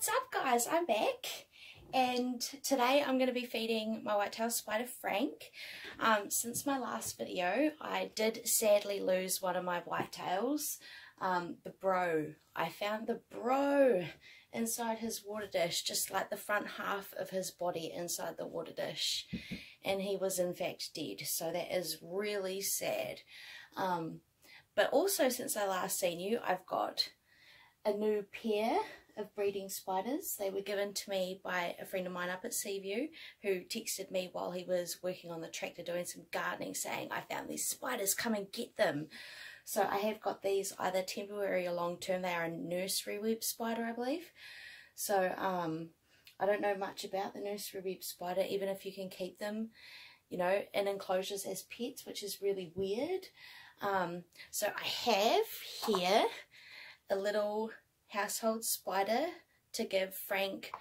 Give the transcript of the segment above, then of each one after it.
What's up guys, I'm back and today I'm going to be feeding my whitetail spider Frank. Since my last video I did sadly lose one of my whitetails, the bro. I found the bro inside his water dish, just like the front half of his body inside the water dish, and he was in fact dead, so that is really sad. But also since I last seen you, I've got a new pair of breeding spiders. They were given to me by a friend of mine up at Seaview, who texted me while he was working on the tractor doing some gardening saying, I found these spiders, come and get them. So I have got these either temporary or long term. They are a nursery web spider, I believe. So I don't know much about the nursery web spider, even if you can keep them, you know, in enclosures as pets, which is really weird. So I have here a little household spider to give Frank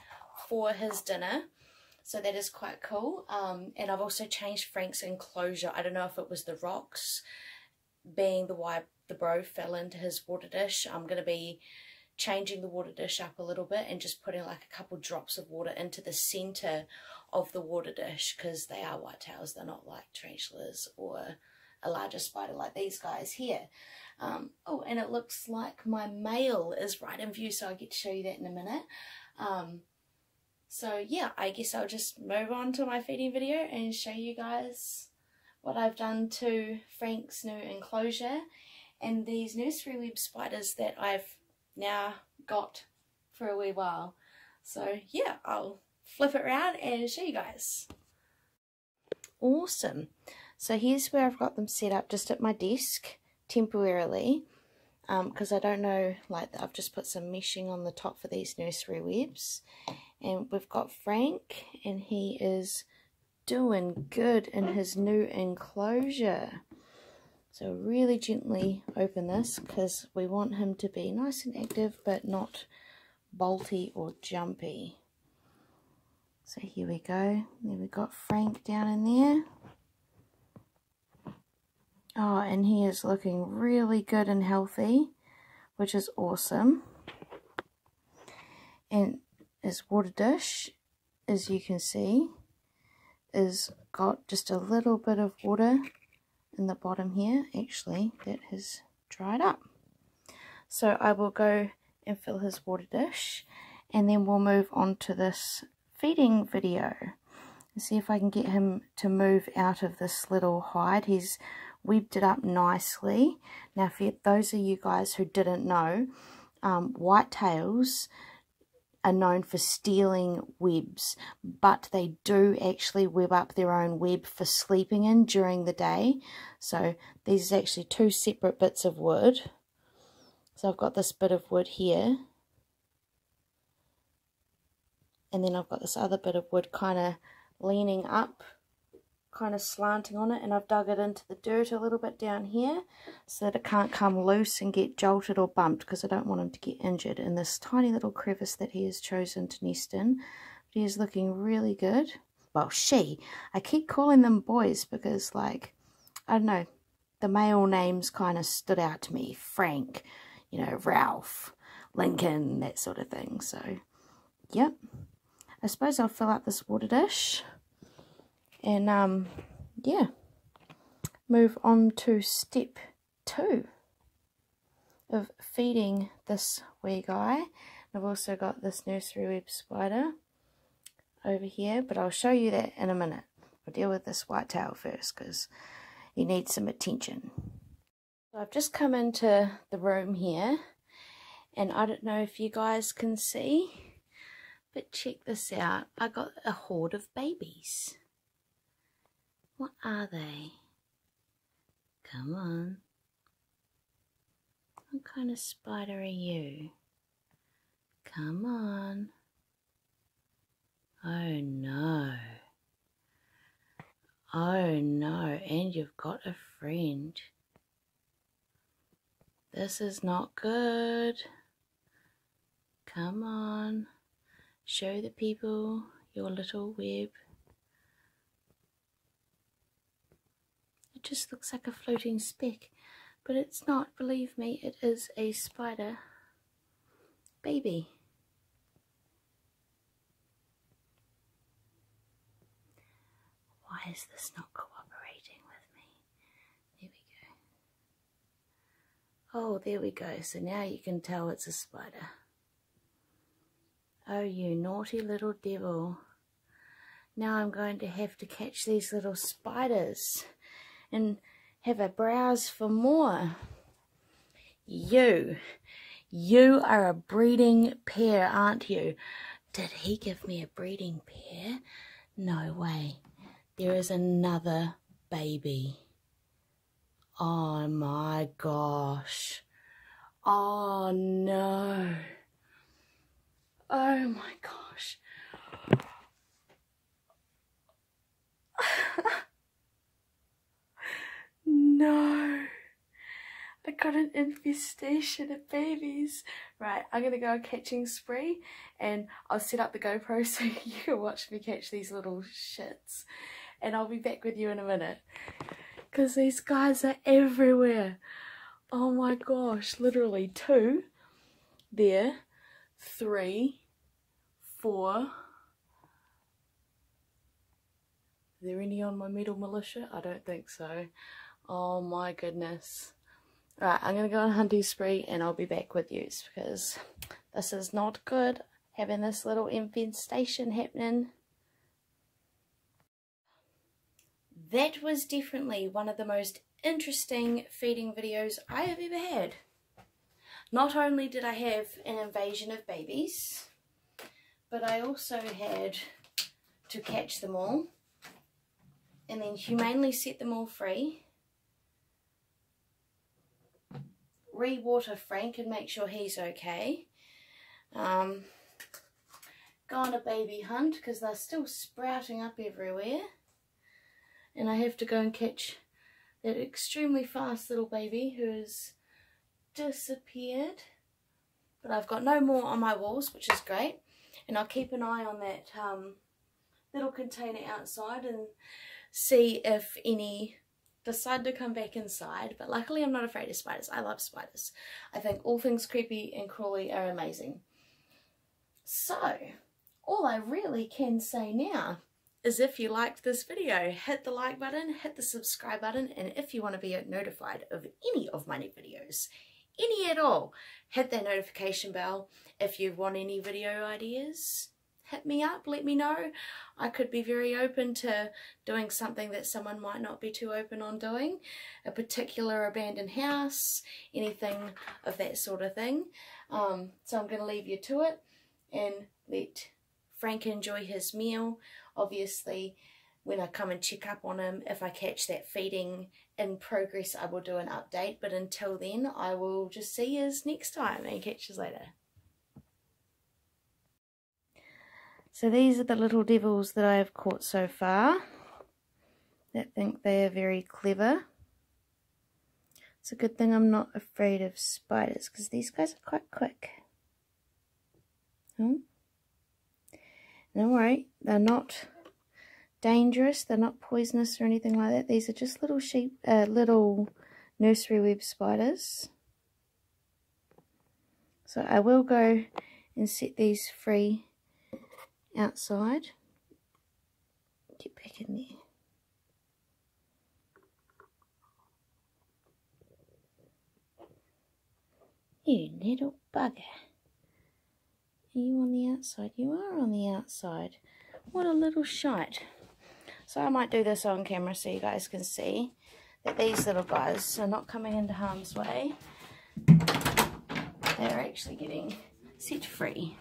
for his dinner, so that is quite cool. And I've also changed Frank's enclosure. I don't know if it was the rocks being the why the bro fell into his water dish. I'm going to be changing the water dish up a little bit and just putting like a couple drops of water into the center of the water dish, because they are whitetails, they're not like tarantulas or a larger spider like these guys here. Oh, and it looks like my male is right in view, so I'll get to show you that in a minute. So yeah, I guess I'll just move on to my feeding video and show you guys what I've done to Frank's new enclosure and these nursery web spiders that I've now got for a wee while. So yeah, I'll flip it around and show you guys. Awesome. So here's where I've got them set up, just at my desk temporarily, because I don't know, like I've just put some meshing on the top for these nursery webs, and we've got Frank and he is doing good in his new enclosure. So really gently open this because we want him to be nice and active but not bolty or jumpy. So here we go, there we got Frank down in there. Oh, and he is looking really good and healthy, which is awesome. And his water dish, as you can see, is got just a little bit of water in the bottom here. Actually, that has dried up. So I will go and fill his water dish, and then we'll move on to this feeding video and see if I can get him to move out of this little hide. He's webbed it up nicely. Now for those of you guys who didn't know, whitetails are known for stealing webs, but they do actually web up their own web for sleeping in during the day. So these are actually two separate bits of wood. So I've got this bit of wood here, and then I've got this other bit of wood kind of leaning up, kind of slanting on it, and I've dug it into the dirt a little bit down here so that it can't come loose and get jolted or bumped, because I don't want him to get injured in this tiny little crevice that he has chosen to nest in. But he is looking really good. Well, I keep calling them boys because, like, I don't know, the male names kind of stood out to me. Frank, you know, Ralph, Lincoln, that sort of thing. So yep, I suppose I'll fill up this water dish and yeah, move on to step 2 of feeding this wee guy. I've also got this nursery web spider over here, but I'll show you that in a minute. I'll deal with this whitetail first because he needs some attention. So I've just come into the room here, and I don't know if you guys can see, but check this out. I got a horde of babies. What are they? Come on. What kind of spider are you? Come on. Oh no. Oh no, and you've got a friend. This is not good. Come on. Show the people your little web. It just looks like a floating speck, but it's not, believe me, it is a spider baby. Why is this not cooperating with me? There we go. Oh, there we go. So now you can tell it's a spider. Oh, you naughty little devil. Now I'm going to have to catch these little spiders and have a browse for more. You are a breeding pair, aren't you? Did he give me a breeding pair? No way. There is another baby. Oh my gosh. Oh no. Oh my gosh. No. I got an infestation of babies. Right, I'm going to go on catching spree and I'll set up the GoPro so you can watch me catch these little shits. And I'll be back with you in a minute. Because these guys are everywhere. Oh my gosh, literally 2 there, 3, 4. Are there any on my metal militia? I don't think so. Oh my goodness. Right, I'm going to go on a hunting spree and I'll be back with you because this is not good, having this little infestation happening. That was definitely one of the most interesting feeding videos I have ever had. Not only did I have an invasion of babies, but I also had to catch them all and then humanely set them all free. Re-water Frank and make sure he's okay. Go on a baby hunt because they're still sprouting up everywhere. And I have to go and catch that extremely fast little baby who has disappeared. But I've got no more on my walls, which is great. And I'll keep an eye on that little container outside and see if any decide to come back inside. But luckily I'm not afraid of spiders. I love spiders. I think all things creepy and crawly are amazing. So all I really can say now is if you liked this video, hit the like button, hit the subscribe button, and if you want to be notified of any of my new videos, any at all, hit that notification bell. If you want any video ideas, hit me up, let me know. I could be very open to doing something that someone might not be too open on doing, a particular abandoned house, anything of that sort of thing. So I'm going to leave you to it and let Frank enjoy his meal. Obviously, when I come and check up on him, if I catch that feeding in progress, I will do an update. But until then, I will just see you next time and catch you later. So these are the little devils that I have caught so far that think they are very clever. It's a good thing I'm not afraid of spiders because these guys are quite quick. Don't worry, they're not dangerous, they're not poisonous or anything like that. These are just little little nursery web spiders. So I will go and set these free outside. Get back in there. You little bugger. Are you on the outside? You are on the outside. What a little shite. So I might do this on camera so you guys can see that these little guys are not coming into harm's way. They're actually getting set free.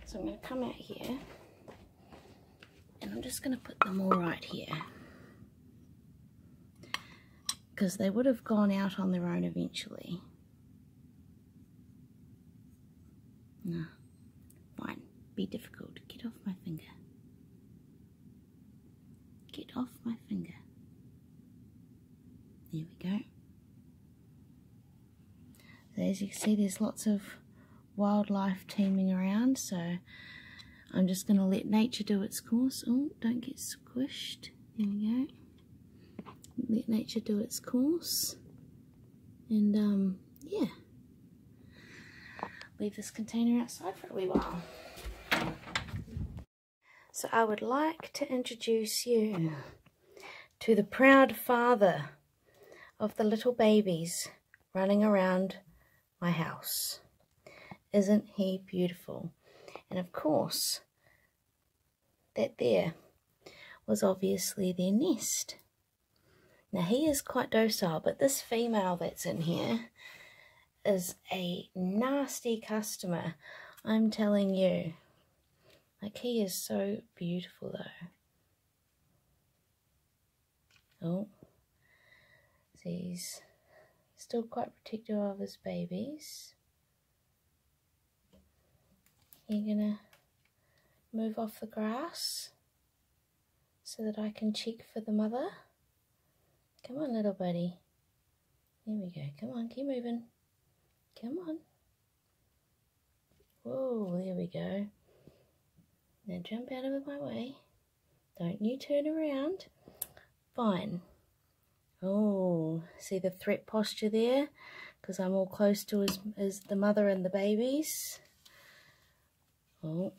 So I'm going to come out here and I'm just going to put them all right here, because they would have gone out on their own eventually. No, fine, be difficult. Get off my finger. Get off my finger. There we go. So as you can see, there's lots of wildlife teeming around, so I'm just going to let nature do its course. Oh, don't get squished. There we go. Let nature do its course. And yeah, leave this container outside for a wee while. So I would like to introduce you to the proud father of the little babies running around my house. Isn't he beautiful? And of course, that there was obviously their nest. Now he is quite docile, but this female that's in here is a nasty customer, I'm telling you. Like, he is so beautiful though. Oh, so he's still quite protective of his babies. You're gonna move off the grass so that I can check for the mother. Come on, little buddy. There we go. Come on, keep moving. Come on. Whoa, there we go. Now jump out of my way. Don't you turn around. Fine. Oh, see the threat posture there? Because I'm all close to the mother and the babies. Oh.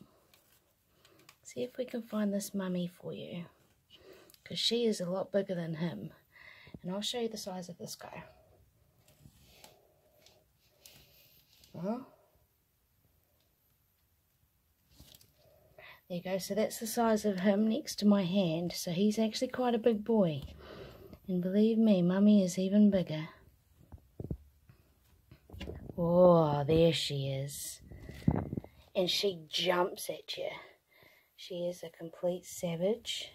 See if we can find this mummy for you. Because she is a lot bigger than him. And I'll show you the size of this guy. Oh. There you go, so that's the size of him next to my hand, so he's actually quite a big boy. And believe me, Mummy is even bigger. Oh, there she is. And she jumps at you. She is a complete savage.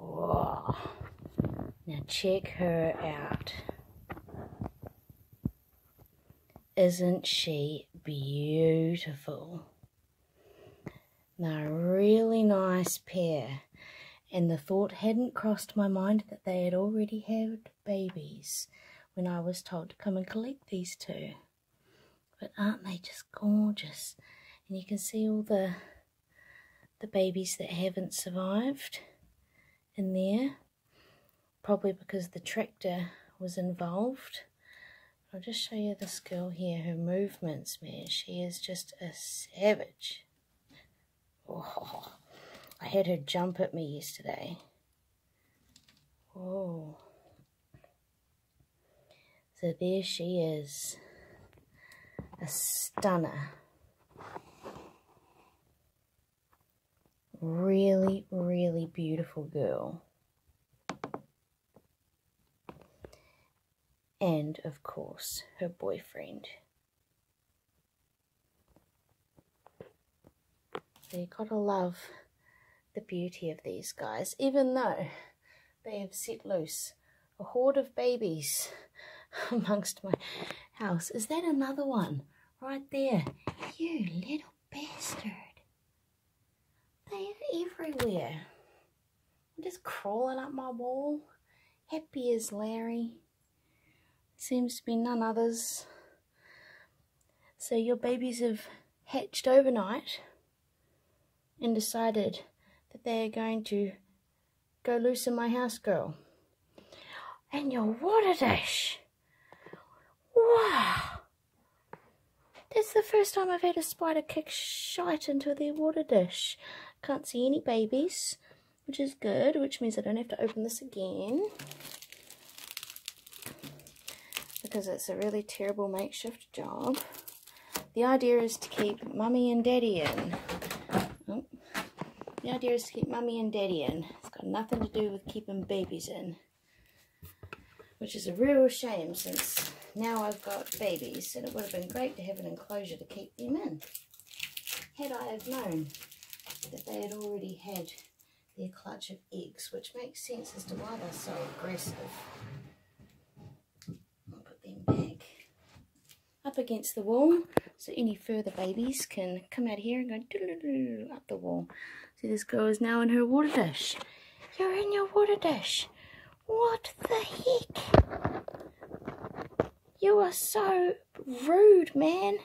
Oh. Now check her out. Isn't she beautiful? They're a really nice pair, and the thought hadn't crossed my mind that they had already had babies when I was told to come and collect these two. But aren't they just gorgeous? And you can see all the babies that haven't survived in there, probably because the tractor was involved. I'll just show you this girl here, her movements, man. She is just a savage. Oh, I had her jump at me yesterday. Oh. So there she is. A stunner. Really, really beautiful girl. And, of course, her boyfriend. So you gotta love the beauty of these guys, even though they have set loose a horde of babies amongst my house. Is that another one? Right there. You little bastard. They are everywhere. I'm just crawling up my wall. Happy as Larry. Seems to be none others. So your babies have hatched overnight and decided that they are going to go loose in my house, girl. And your water dish. Wow. That's the first time I've had a spider kick shite into their water dish. Can't see any babies, which is good, which means I don't have to open this again. Because it's a really terrible makeshift job. The idea is to keep Mummy and Daddy in. Oh. The idea is to keep Mummy and Daddy in. It's got nothing to do with keeping babies in. Which is a real shame, since now I've got babies, and it would have been great to have an enclosure to keep them in. Had I have known that they had already had their clutch of eggs, which makes sense as to why they're so aggressive. I'll put them back up against the wall, so any further babies can come out here and go doo-doo-doo up the wall. See, this girl is now in her water dish. You're in your water dish. What the heck? You are so rude, man.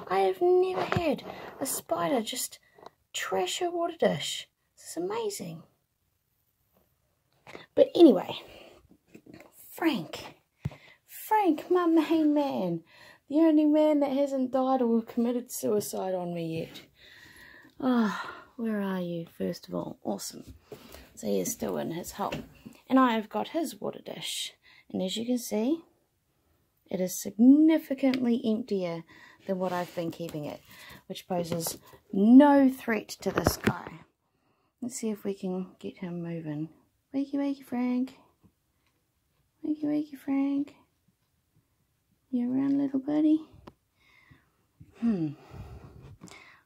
I have never had a spider just trash her water dish. This is amazing. But anyway, Frank, my main man, The only man that hasn't died or committed suicide on me yet. Ah, where are you, first of all? Awesome. So he is still in his hole. And I have got his water dish. And as you can see, it is significantly emptier than what I've been keeping it, which poses no threat to this guy. Let's see if we can get him moving. Wakey, wakey, Frank. Wakey, wakey, Frank. You around, little buddy?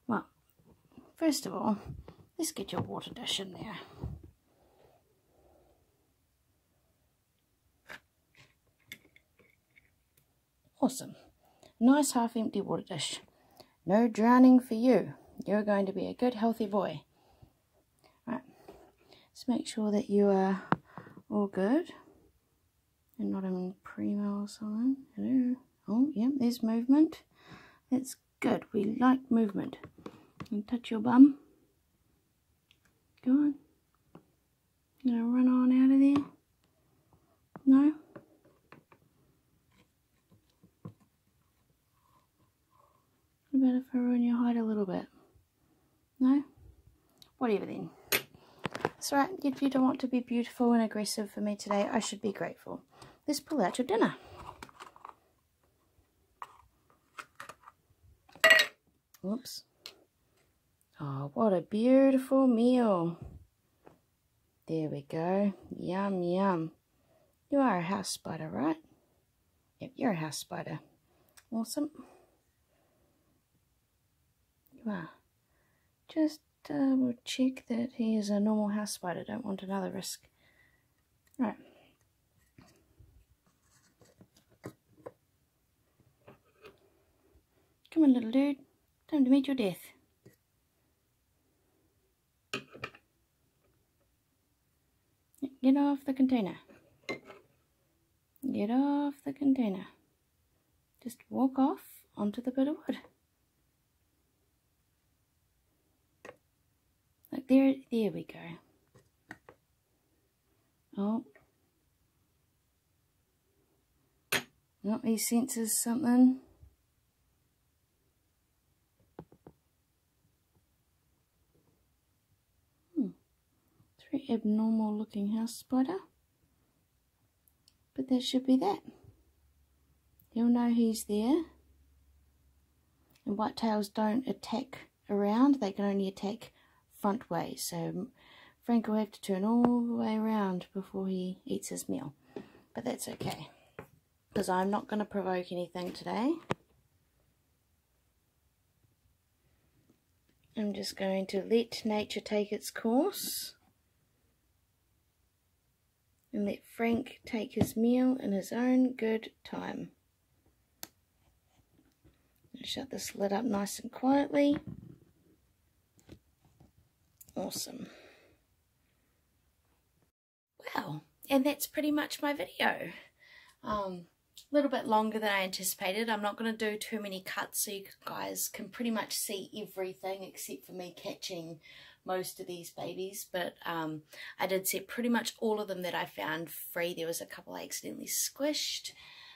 Well, first of all, let's get your water dish in there. Awesome. Nice half-empty water dish. No drowning for you. You're going to be a good, healthy boy. Right. Let's make sure that you are all good. And not in primo or something. Hello. Oh, yeah, there's movement. That's good. We like movement. You touch your bum. Go on. You gonna run on out of there? No? What about if I ruin your hide a little bit? No? Whatever then. That's right. If you don't want to be beautiful and aggressive for me today, I should be grateful. Let's pull out your dinner. Whoops. Oh, what a beautiful meal. There we go. Yum, yum. You are a house spider, right? Yep, you're a house spider. Awesome. You are. Just we'll check that he is a normal house spider. Don't want another risk. Right. Come on, little dude. Time to meet your death. Get off the container. Get off the container. Just walk off onto the bit of wood. Look, there we go. Oh. No, he senses something. Very abnormal looking house spider. But that should be that. He'll know he's there. And whitetails don't attack around, they can only attack front way. So Frank will have to turn all the way around before he eats his meal. But that's okay, because I'm not going to provoke anything today. I'm just going to let nature take its course. And let Frank take his meal in his own good time. Shut this lid up nice and quietly. Awesome. Well, and that's pretty much my video. A little bit longer than I anticipated. I'm not going to do too many cuts so you guys can pretty much see everything except for me catching most of these babies, but I did set pretty much all of them that I found free. There was a couple I accidentally squished,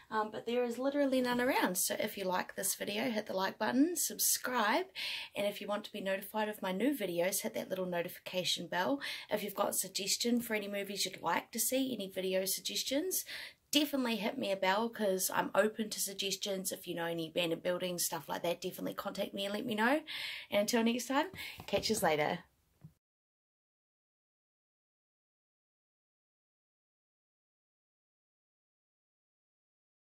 but there is literally none around. So if you like this video, hit the like button, subscribe, and if you want to be notified of my new videos, hit that little notification bell. If you've got a suggestion for any movies you'd like to see, any video suggestions, definitely hit me a bell, because I'm open to suggestions. If you know any abandoned buildings, stuff like that, definitely contact me and let me know. And until next time, catch you later.